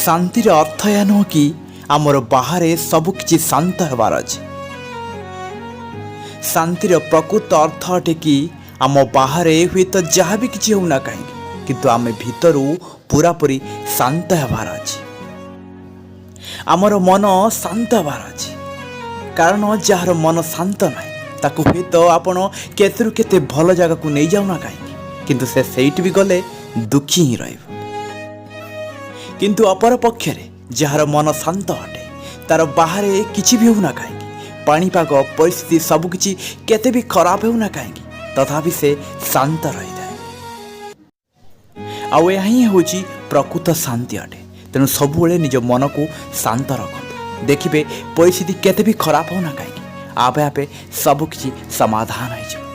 शांतिर अर्थ यह नुह कि आमर बाहर सबकि शांत होबार अच्छे। शांतिर प्रकृत अर्थ अटे कि आम बाहर हुए तो जहाँ भी किसी होना कहीं किंतु आम भितर पूरापूरी शांत होबार अच्छे। आमर मन शांत होबार अच्छे कारण जार मन शांत ना ताकू हुए तो आपण केतरु केते भल जगह को नहीं जाऊना कहीं किंतु से सैठ भी गले दुखी ही रह। किंतु अपर पक्षरे जार मन शांत अटे तार बाहर किसी भी होना कहीं पाणीपाग परिस्थिति सबकि केते भी खराब होना कहीं तथापि से शांत रही था। आउ यही हूँ प्रकृत शांति अटे। तेणु सबुले निज मन को शांत रखते देखिए परिस्थिति केते भी खराब होना कहीं आपे आपे सबकि समाधान हो।